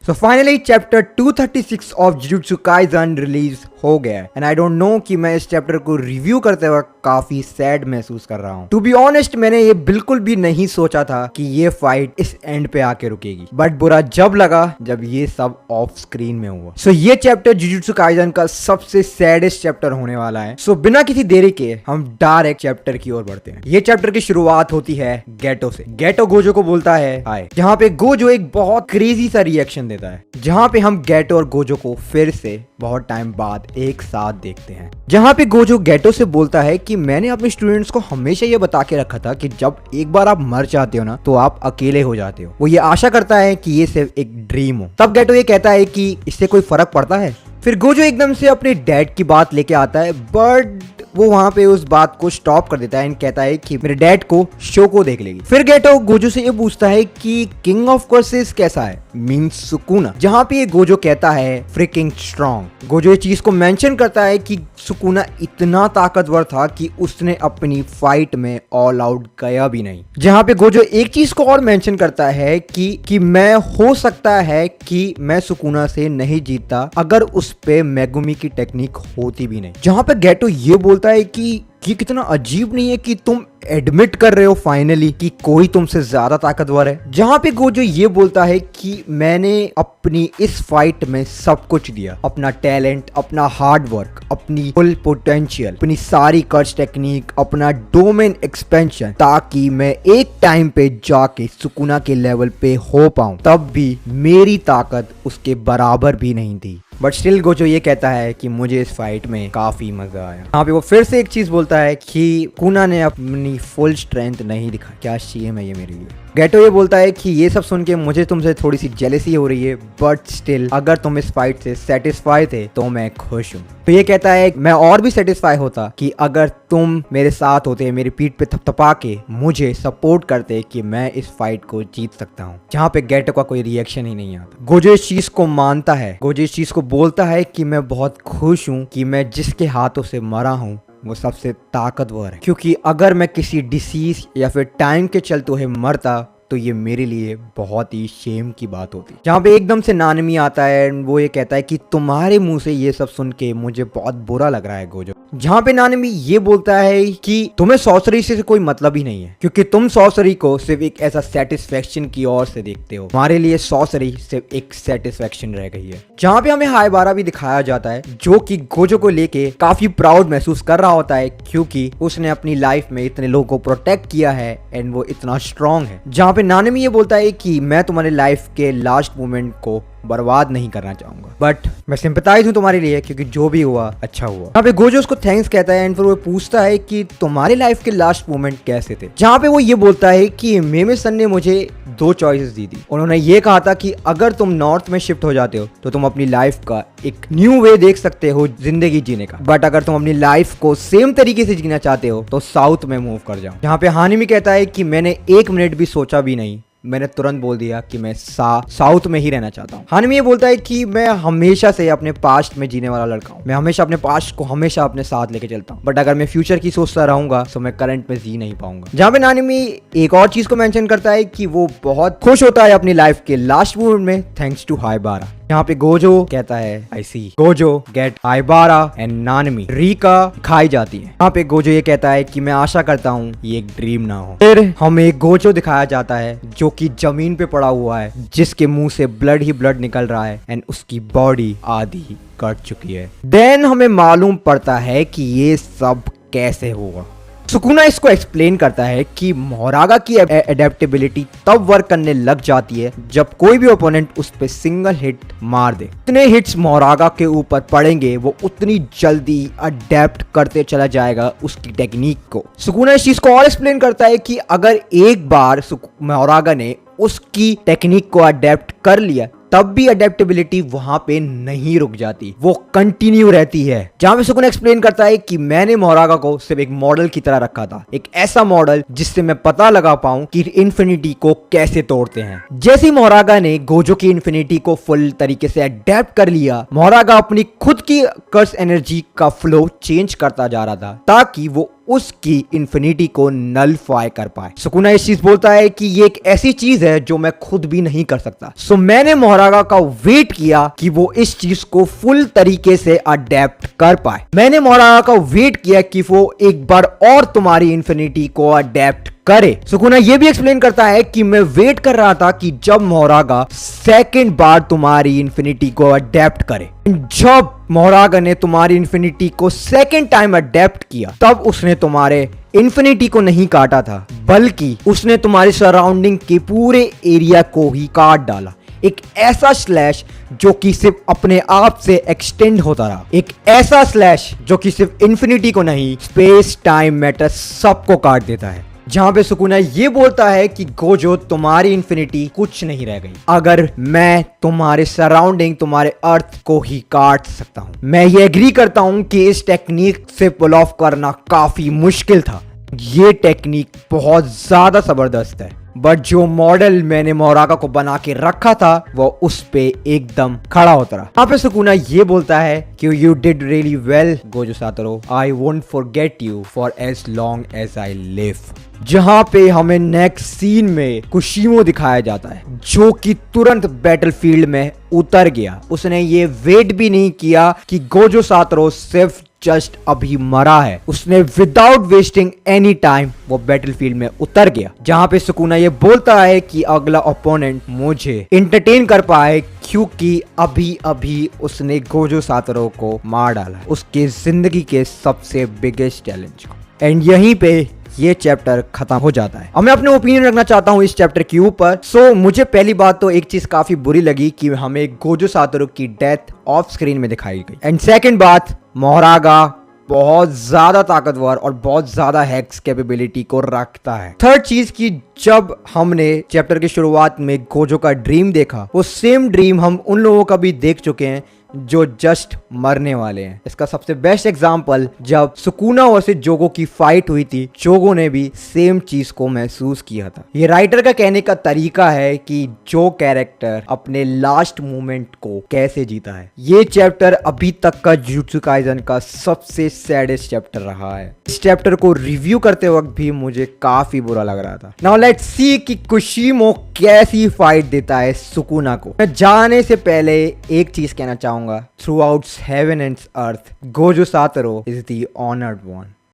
So finally chapter 236 of Jujutsu Kaisen release हो गया है एंड आई डोंट नो कि मैं इस चैप्टर को रिव्यू करते वक्त काफी सैड महसूस कर रहा हूँ। टू बी ऑनेस्ट मैंने ये बिल्कुल भी नहीं सोचा था कि ये फाइट इस एंड पे आके रुकेगी, बट बुरा जब लगा जब ये सब ऑफ स्क्रीन में हुआ। सो ये चैप्टर जुजुत्सु काइजन का सबसे सैडेस्ट चैप्टर होने वाला है। सो बिना किसी देरी के हम डायरेक्ट चैप्टर की ओर बढ़ते हैं। ये चैप्टर की शुरुआत होती है गेटो से। गेटो गोजो को बोलता है हाय, जहाँ पे गोजो एक बहुत क्रेजी सा रिएक्शन देता है, जहाँ पे हम गेटो और गोजो को फिर से बहुत टाइम बाद एक साथ देखते हैं। जहाँ पे गोजो गेटो से बोलता है कि मैंने अपने स्टूडेंट्स को हमेशा ये बता के रखा था कि जब एक बार आप मर जाते हो ना तो आप अकेले हो जाते हो। वो ये आशा करता है कि ये सिर्फ एक ड्रीम हो। तब गेटो ये कहता है कि इससे कोई फर्क पड़ता है। फिर गोजो एकदम से अपने डैड की बात लेके आता है, बट वो वहां पे उस बात को स्टॉप कर देता है एंड कहता है कि मेरे डैड को शोको देख लेगी। फिर गेटो गोजो से ये पूछता है कि किंग ऑफ कर्सेस कैसा है, मींस सुकुना, जहां पे ये गोजो कहता है फ्रिकिंग स्ट्रॉन्ग। गोजो ये चीज को मेंशन करता है कि सुकुना इतना ताकतवर था कि उसने अपनी फाइट में ऑल आउट गया भी नहीं। जहां पे गोजो एक चीज को और मेंशन करता है कि मैं हो सकता है कि मैं सुकुना से नहीं जीतता अगर उस पे मेगुमी की टेक्निक होती भी नहीं। जहां पे गेटो ये बोलता है कि कितना अजीब नहीं है कि तुम एडमिट कर रहे हो फाइनली कि कोई तुमसे ज्यादा ताकतवर है। जहां पे गोजो ये बोलता है कि मैंने अपनी इस फाइट में सब कुछ दिया, अपना टैलेंट, अपना हार्ड वर्क, अपनी फुल पोटेंशियल, अपनी सारी कर्च टेक्निक, अपना डोमेन एक्सपेंशन, ताकि मैं एक टाइम पे जाके सुकुना के लेवल पे हो पाऊं। तब भी मेरी ताकत उसके बराबर भी नहीं थी। बट स्टिल गोजो ये कहता है कि मुझे इस फाइट में काफी मजा आया। यहाँ पे वो फिर से एक चीज बोलता है कि कुना ने अपनी फुल स्ट्रेंथ नहीं दिखा। क्या शेम है ये मेरे लिए। गेटो ये बोलता है कि ये सब सुन के मुझे तुमसे थोड़ी सी जेलसी हो रही है, बट स्टिल अगर तुम इस फाइट से सेटिस्फाई थे तो मैं खुश हूँ। तो ये कहता है मैं और भी सेटिस्फाई होता कि अगर तुम मेरे साथ होते, मेरी पीठ पे थपथपा के मुझे सपोर्ट करते कि मैं इस फाइट को जीत सकता हूँ। जहाँ पे गेटो का कोई रिएक्शन ही नहीं आता। गोजो इस चीज को मानता है। गोजो इस चीज को बोलता है कि मैं बहुत खुश हूँ कि मैं जिसके हाथों से मरा हूँ वो सबसे ताकतवर है, क्योंकि अगर मैं किसी डिसीज या फिर टाइम के चलते हुए मरता तो ये मेरे लिए बहुत ही शेम की बात होती। जहाँ पे एकदम से नानमी आता है, वो ये कहता है कि तुम्हारे मुंह से ये सब सुन के मुझे बहुत बुरा लग रहा है गोजो। जहाँ पे नानमी ये बोलता है कि तुम्हें सॉर्सरी से कोई मतलब ही नहीं है, क्योंकि तुम सॉर्सरी को सिर्फ एक ऐसा सेटिस्फेक्शन की ओर से देखते हो। हमारे लिए सॉर्सरी सिर्फ एक सेटिस्फेक्शन रह गई है। जहाँ पे हमें हाइबारा भी दिखाया जाता है, जो कि गोजो को लेके काफी प्राउड महसूस कर रहा होता है, क्योंकि उसने अपनी लाइफ में इतने लोगों को प्रोटेक्ट किया है एंड वो इतना स्ट्रांग है। जहाँ पे नानमी ये बोलता है कि मैं तुम्हारे लाइफ के लास्ट मोमेंट को बर्बाद नहीं करना चाहूंगा, बट मैं सिंपैथाइज हूँ तुम्हारे लिए, क्योंकि जो भी हुआ अच्छा हुआ। यहाँ पे गोजो उसको थैंक्स कहता है एंड फिर वो पूछता है कि तुम्हारी लाइफ के लास्ट मोमेंट कैसे थे। जहाँ पे वो ये बोलता है कि मेमे सन ने मुझे दो चॉइसेस दी थी। उन्होंने ये कहा था कि अगर तुम नॉर्थ में शिफ्ट हो जाते हो तो तुम अपनी लाइफ का एक न्यू वे देख सकते हो जिंदगी जीने का, बट अगर तुम अपनी लाइफ को सेम तरीके से जीना चाहते हो तो साउथ में मूव कर जाओ। जहाँ पे हानिमी कहता है कि मैंने एक मिनट भी सोचा भी नहीं, मैंने तुरंत बोल दिया कि मैं साउथ में ही रहना चाहता हूँ। हानिमी ये बोलता है कि मैं हमेशा से अपने पास्ट में जीने वाला लड़का हूँ। मैं हमेशा अपने पास्ट को हमेशा अपने साथ लेके चलता हूँ, बट अगर मैं फ्यूचर की सोचता रहूंगा तो मैं करंट में जी नहीं पाऊंगा। जहाँ पे नानिमी एक और चीज को मेंशन करता है कि वो बहुत खुश होता है अपनी लाइफ के लास्ट मोमेंट में थैंक्स टू हाइबारा। यहाँ पे गोजो कहता है आई सी Gojo gate Haibara and नानमी Rica खाई जाती है। यहाँ पे गोजो ये कहता है कि मैं आशा करता हूँ ये एक ड्रीम ना हो। फिर हमें एक गोजो दिखाया जाता है जो कि जमीन पे पड़ा हुआ है, जिसके मुंह से ब्लड ही ब्लड निकल रहा है एंड उसकी बॉडी आधी कट चुकी है। देन हमें मालूम पड़ता है कि ये सब कैसे होगा। सुकुना इसको एक्सप्लेन करता है कि मोरागा की एडेप्टेबिलिटी तब वर्क करने लग जाती है जब कोई भी ओपोनेंट उस पे सिंगल हिट मार दे। जितने हिट्स मोरागा के ऊपर पड़ेंगे वो उतनी जल्दी अडेप्ट करते चला जाएगा उसकी टेक्निक को। सुकुना इस चीज को और एक्सप्लेन करता है कि अगर एक बार मोरागा ने उसकी टेक्निक को अडेप्ट कर लिया तब भी अडेप्टेबिलिटी वहां पे नहीं रुक जाती, वो कंटिन्यू रहती है। जहां पे सुकुना एक्सप्लेन करता है कि मैंने मोरागा को सिर्फ एक मॉडल की तरह रखा था, एक ऐसा मॉडल जिससे मैं पता लगा पाऊं कि इन्फिनिटी को कैसे तोड़ते हैं। जैसे ही मोरागा ने गोजो की इन्फिनिटी को फुल तरीके से अडेप्ट कर लिया, मोरागा अपनी खुद की कर्स एनर्जी का फ्लो चेंज करता जा रहा था ताकि वो उसकी इन्फिनिटी को नलफाई कर पाए। सुकुना इस चीज बोलता है कि ये एक ऐसी चीज है जो मैं खुद भी नहीं कर सकता। सो मैंने मोरागा का वेट किया कि वो इस चीज को फुल तरीके से अडेप्ट कर पाए। मैंने मोरागा का वेट किया कि वो एक बार और तुम्हारी इन्फिनिटी को अडेप्ट करे। सुकुना ये भी एक्सप्लेन करता है कि मैं वेट कर रहा था कि जब मोरागा सेकंड बार तुम्हारी इन्फिनिटी को अडेप्ट करे। जब मोरागा ने तुम्हारी इन्फिनिटी को सेकंड टाइम अडेप्ट किया तब उसने तुम्हारे इन्फिनिटी को नहीं काटा था, बल्कि उसने तुम्हारे सराउंडिंग के पूरे एरिया को ही काट डाला। एक ऐसा स्लैश जो कि सिर्फ अपने आप से एक्सटेंड होता रहा, एक ऐसा स्लैश जो कि सिर्फ इन्फिनिटी को नहीं स्पेस टाइम मैटर सबको काट देता है। जहां पे सुकुना ये बोलता है कि गोजो तुम्हारी इन्फिनिटी कुछ नहीं रह गई अगर मैं तुम्हारे सराउंडिंग तुम्हारे अर्थ को ही काट सकता हूं। मैं ये एग्री करता हूं कि इस टेक्निक से पुल ऑफ करना काफी मुश्किल था। ये टेक्निक बहुत ज्यादा जबरदस्त है, बट जो मॉडल मैंने मोरागा को बना के रखा था वो उस पे एकदम खड़ा होता रहा। यहाँ पे सुकुना ये बोलता है कि you did really well Gojo Satoru, I won't forget you for as long as I live. जहां पे हमें नेक्स्ट सीन में कुशिमो दिखाया जाता है जो कि तुरंत बैटलफील्ड में उतर गया। उसने ये वेट भी नहीं किया कि गोजो सातोरू सिर्फ जस्ट अभी मरा है, उसने विदाउट वेस्टिंग एनी टाइम वो बैटलफील्ड में उतर गया। जहां पे सुकुना ये बोलता है कि अगला ओपोनेंट मुझे एंटरटेन कर पाए क्योंकि अभी अभी उसने गोजो सातोरू को मार डाला, उसके जिंदगी के सबसे बिगेस्ट चैलेंज को। एंड यहीं पे ये चैप्टर खत्म हो जाता है। अब मैं अपने ओपिनियन रखना चाहता हूँ इस चैप्टर के ऊपर। मुझे पहली बात तो एक चीज काफी बुरी लगी कि हमें गोजो सातोरू की डेथ ऑफ स्क्रीन में दिखाई गई। एंड सेकंड बात, मोरागा बहुत ज्यादा ताकतवर और बहुत ज्यादा हैक्स कैपेबिलिटी को रखता है। थर्ड चीज की जब हमने चैप्टर की शुरुआत में गोजो का ड्रीम देखा, वो सेम ड्रीम हम उन लोगों का भी देख चुके हैं जो जस्ट मरने वाले हैं। इसका सबसे बेस्ट एग्जांपल जब सुकुना वर्सेस जोगो की फाइट हुई थी, जोगो ने भी सेम चीज को महसूस किया था। ये राइटर का कहने का तरीका है कि जो कैरेक्टर अपने लास्ट मोमेंट को कैसे जीता है। ये चैप्टर अभी तक का जुजुत्सु काइसेन का सबसे सैडेस्ट चैप्टर रहा है। इस चैप्टर को रिव्यू करते वक्त भी मुझे काफी बुरा लग रहा था। नाउ लेट्स सी कि कुशिमो कैसी फाइट देता है सुकुना को। मैं जाने से पहले एक चीज कहना चाहूंगा, through out heaven and earth Gojo Satoru is the honoured one.